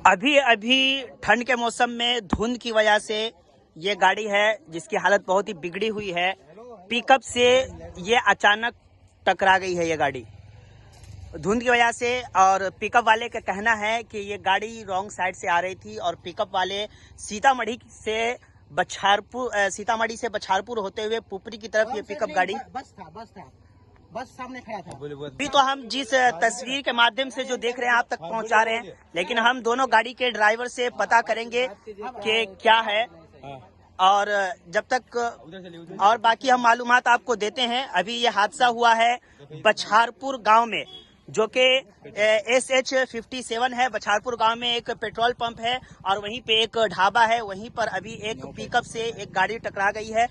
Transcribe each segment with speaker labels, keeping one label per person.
Speaker 1: अभी अभी ठंड के मौसम में धुंध की वजह से ये गाड़ी है जिसकी हालत बहुत ही बिगड़ी हुई है। पिकअप से ये अचानक टकरा गई है ये गाड़ी धुंध की वजह से। और पिकअप वाले का कहना है कि ये गाड़ी रॉन्ग साइड से आ रही थी और पिकअप वाले सीतामढ़ी से बछारपुर होते हुए पुपरी की तरफ ये पिकअप गाड़ी
Speaker 2: बस सामने खड़ा था।
Speaker 1: अभी तो हम जिस तस्वीर के माध्यम से जो देख रहे हैं आप तक पहुंचा रहे हैं, लेकिन हम दोनों गाड़ी के ड्राइवर से पता करेंगे कि क्या है और जब तक और बाकी हम मालूमात आपको देते हैं। अभी ये हादसा हुआ है बछारपुर गांव में, जो कि SH57 है। बछारपुर गांव में एक पेट्रोल पंप है और वहीं पे एक ढाबा है। वहीं पर अभी एक पिकअप से एक गाड़ी टकरा गई है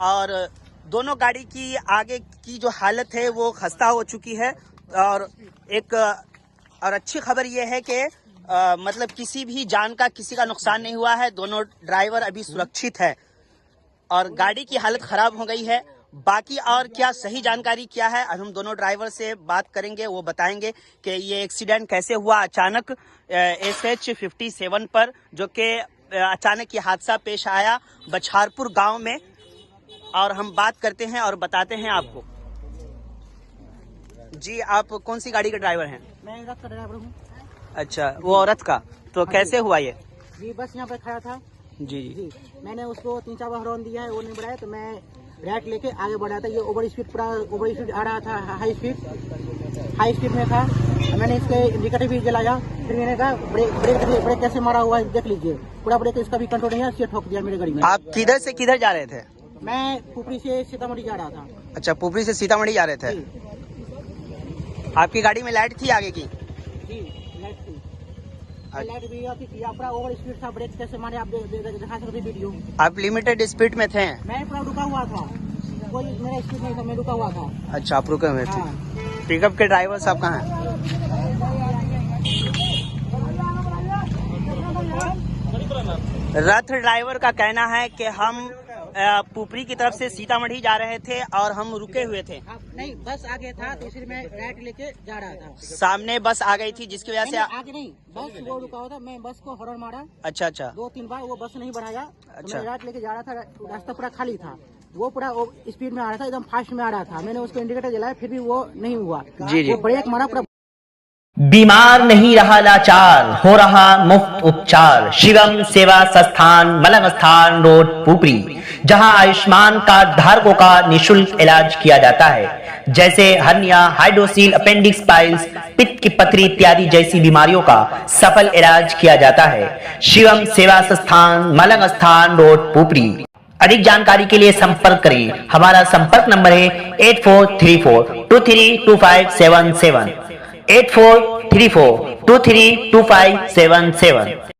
Speaker 1: और दोनों गाड़ी की आगे की जो हालत है वो खस्ता हो चुकी है। और एक और अच्छी खबर ये है कि मतलब किसी भी जान का किसी का नुकसान नहीं हुआ है। दोनों ड्राइवर अभी सुरक्षित है और गाड़ी की हालत खराब हो गई है। बाकी और क्या सही जानकारी क्या है हम दोनों ड्राइवर से बात करेंगे, वो बताएंगे कि ये एक्सीडेंट कैसे हुआ अचानक SH57 पर, जो कि अचानक ये हादसा पेश आया बछारपुर गांव में। और हम बात करते हैं और बताते हैं आपको। जी, आप कौन सी गाड़ी के ड्राइवर हैं?
Speaker 2: मैं रथ का ड्राइवर हूँ।
Speaker 1: अच्छा, वो औरत का तो कैसे हुआ ये?
Speaker 2: जी, बस यहाँ पे खड़ा था। जी, मैंने उसको 3-4 बार हॉर्न दिया है, वो नहीं बढ़ाया तो मैं राइट लेके आगे बढ़ा था। ये ओवर स्पीड आ रहा था, हाई स्पीड में था। मैंने इसके इंडिकेटर भी जलाया, फिर मैंने कहा ब्रेक कैसे मारा हुआ है देख लीजिए। पूरा ब्रेक इसका भी कंट्रोल नहीं है, सीट ठोक दिया मेरी गाड़ी में।
Speaker 1: आप किधर से किधर जा रहे थे?
Speaker 2: मैं पुपरी से सीतामढ़ी जा रहा था।
Speaker 1: अच्छा, पुपरी से सीतामढ़ी जा रहे थे। आपकी गाड़ी में लाइट थी आगे की?
Speaker 2: जी, लाइट थी। लाइट भी आती थी। पूरा ओवर स्पीड था, ब्रेक कैसे मारे आप दिखा सकते वीडियो।
Speaker 1: आप लिमिटेड स्पीड में थे?
Speaker 2: मैं पूरा रुका हुआ था, कोई मेरा स्पीड नहीं था, मैं रुका हुआ था।
Speaker 1: अच्छा, आप रुके हुए थे।
Speaker 2: हाँ।
Speaker 1: पिकअप के ड्राइवर साहब कहाँ हैं? रथ ड्राइवर का कहना है कि हम पुपरी की तरफ से सीतामढ़ी जा रहे थे और हम रुके हुए थे।
Speaker 2: नहीं, बस आगे था तो इसलिए मैं राइट लेके जा रहा था।
Speaker 1: सामने बस आ गई थी जिसकी वजह से
Speaker 2: आगे नहीं, बस वो रुका हुआ था। मैं बस को हॉर्न मारा।
Speaker 1: अच्छा,
Speaker 2: 2-3 बार वो बस नहीं बढ़ाया।
Speaker 1: अच्छा,
Speaker 2: तो मैं राइट लेके जा रहा था, रास्ता पूरा खाली था। वो पूरा स्पीड में आ रहा था, एकदम फास्ट में आ रहा था। मैंने उसको इंडिकेटर जलाया, फिर भी वो नहीं हुआ।
Speaker 1: जी।
Speaker 2: वो ब्रेक मारा पूरा।
Speaker 3: बीमार नहीं रहा लाचार, हो रहा मुफ्त उपचार। शिवम सेवा संस्थान, मलंग स्थान रोड, पुपरी, जहां आयुष्मान कार्ड धारकों का निशुल्क इलाज किया जाता है, जैसे हर्निया, हाइड्रोसील, अपेंडिक्स, पाइल्स, पित्त की पथरी इत्यादि जैसी बीमारियों का सफल इलाज किया जाता है। शिवम सेवा संस्थान, मलंग स्थान रोड, पुपरी। अधिक जानकारी के लिए संपर्क करें। हमारा संपर्क नंबर है 8434232577, 8434232577।